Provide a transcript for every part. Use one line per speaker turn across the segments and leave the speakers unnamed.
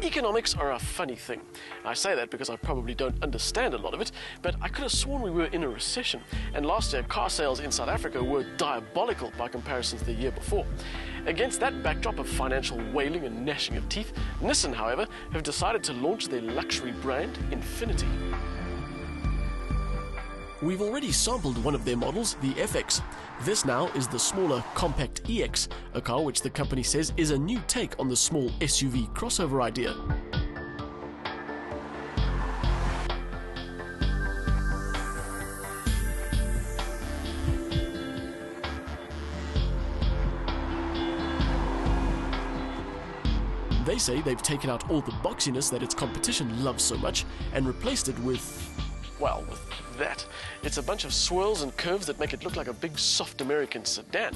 Economics are a funny thing. I say that because I probably don't understand a lot of it, but I could have sworn we were in a recession, and last year car sales in South Africa were diabolical by comparison to the year before. Against that backdrop of financial wailing and gnashing of teeth, Nissan, however, have decided to launch their luxury brand, Infiniti. We've already sampled one of their models, the FX. This now is the smaller compact EX, a car which the company says is a new take on the small SUV crossover idea. They say they've taken out all the boxiness that its competition loves so much and replaced it with, well, with that. It's a bunch of swirls and curves that make it look like a big soft American sedan.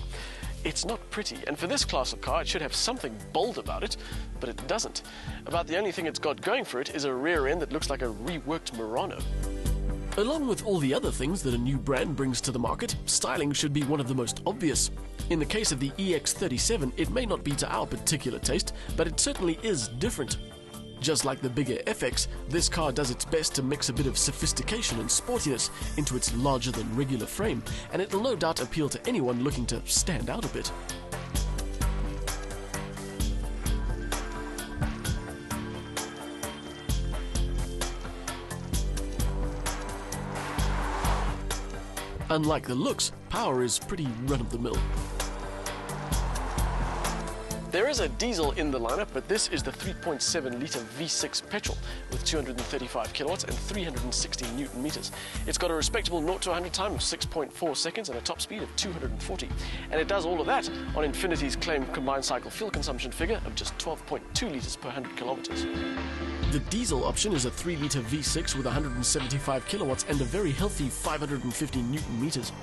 It's not pretty, and for this class of car it should have something bold about it, but it doesn't. About the only thing it's got going for it is a rear end that looks like a reworked Murano. Along with all the other things that a new brand brings to the market, styling should be one of the most obvious. In the case of the EX37, it may not be to our particular taste, but it certainly is different. Just like the bigger FX, this car does its best to mix a bit of sophistication and sportiness into its larger-than-regular frame, and it'll no doubt appeal to anyone looking to stand out a bit. Unlike the looks, power is pretty run-of-the-mill. There is a diesel in the lineup, but this is the 3.7-litre V6 petrol with 235 kilowatts and 360 newton meters. It's got a respectable 0 to 100 time of 6.4 seconds and a top speed of 240. And it does all of that on Infiniti's claimed combined cycle fuel consumption figure of just 12.2 litres per 100 kilometers. The diesel option is a 3-litre V6 with 175 kilowatts and a very healthy 550 newton meters.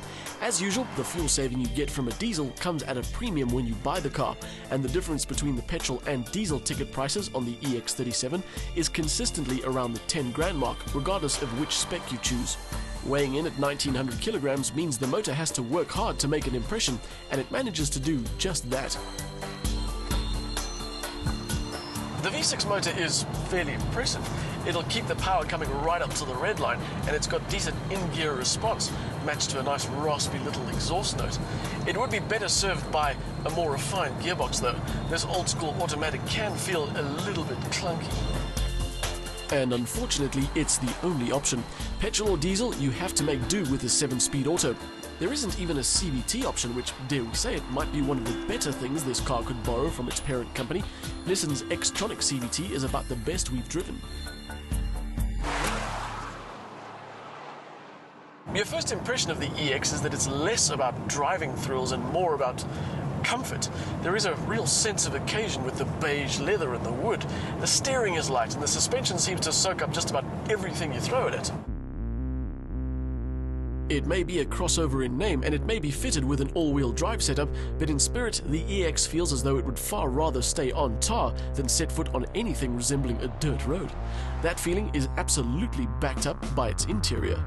As usual, the fuel saving you get from a diesel comes at a premium when you buy the car, and the difference between the petrol and diesel ticket prices on the EX37 is consistently around the 10 grand mark, regardless of which spec you choose. Weighing in at 1900 kilograms means the motor has to work hard to make an impression, and it manages to do just that. The V6 motor is fairly impressive. It'll keep the power coming right up to the red line, and it's got decent in-gear response, matched to a nice raspy little exhaust note. It would be better served by a more refined gearbox though. This old-school automatic can feel a little bit clunky. And unfortunately, it's the only option. Petrol or diesel, you have to make do with a 7-speed auto. There isn't even a CVT option, which, dare we say it, might be one of the better things this car could borrow from its parent company. Nissan's Xtronic CVT is about the best we've driven. Your first impression of the EX is that it's less about driving thrills and more about comfort. There is a real sense of occasion with the beige leather and the wood. The steering is light and the suspension seems to soak up just about everything you throw at it. It may be a crossover in name and it may be fitted with an all-wheel drive setup, but in spirit, the EX feels as though it would far rather stay on tar than set foot on anything resembling a dirt road. That feeling is absolutely backed up by its interior.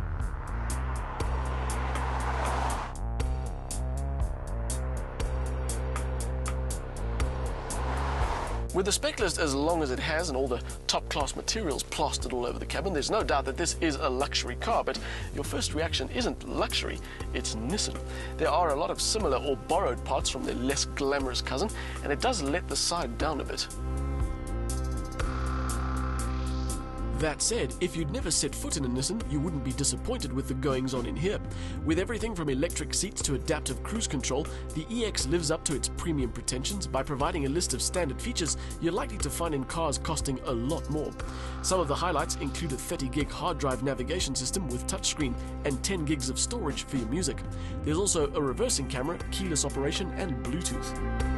With the spec list as long as it has and all the top-class materials plastered all over the cabin, there's no doubt that this is a luxury car, but your first reaction isn't luxury, it's Nissan. There are a lot of similar or borrowed parts from their less glamorous cousin, and it does let the side down a bit. That said, if you'd never set foot in a Nissan, you wouldn't be disappointed with the goings-on in here. With everything from electric seats to adaptive cruise control, the EX lives up to its premium pretensions by providing a list of standard features you're likely to find in cars costing a lot more. Some of the highlights include a 30-gig hard drive navigation system with touchscreen and 10 gigs of storage for your music. There's also a reversing camera, keyless operation, and Bluetooth.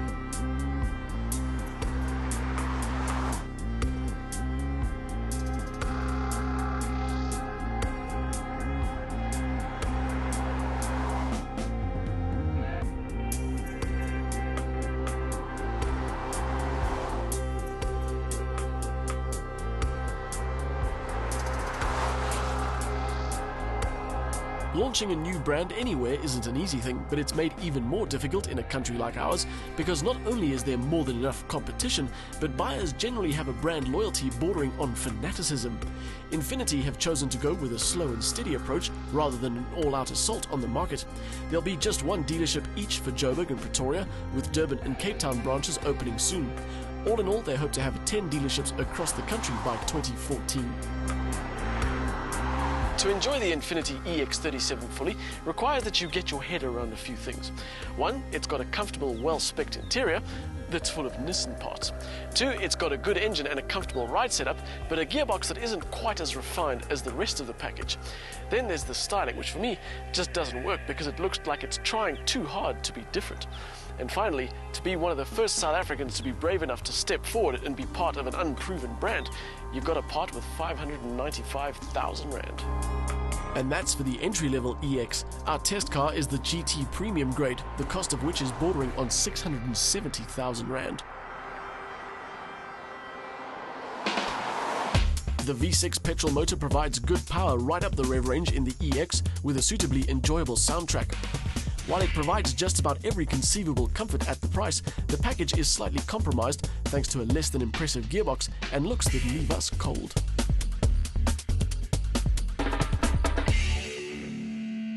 Launching a new brand anywhere isn't an easy thing, but it's made even more difficult in a country like ours because not only is there more than enough competition, but buyers generally have a brand loyalty bordering on fanaticism. Infiniti have chosen to go with a slow and steady approach rather than an all-out assault on the market. There'll be just one dealership each for Joburg and Pretoria, with Durban and Cape Town branches opening soon. All in all, they hope to have 10 dealerships across the country by 2014. To enjoy the Infiniti EX37 fully requires that you get your head around a few things. One, it's got a comfortable, well-spec'd interior that's full of Nissan parts. Two, it's got a good engine and a comfortable ride setup, but a gearbox that isn't quite as refined as the rest of the package. Then there's the styling, which for me just doesn't work because it looks like it's trying too hard to be different. And finally, to be one of the first South Africans to be brave enough to step forward and be part of an unproven brand, you've got to part with 595,000 Rand. And that's for the entry-level EX. Our test car is the GT Premium grade, the cost of which is bordering on 670,000 Rand. The V6 petrol motor provides good power right up the rev range in the EX with a suitably enjoyable soundtrack. While it provides just about every conceivable comfort at the price, the package is slightly compromised thanks to a less than impressive gearbox and looks that leave us cold.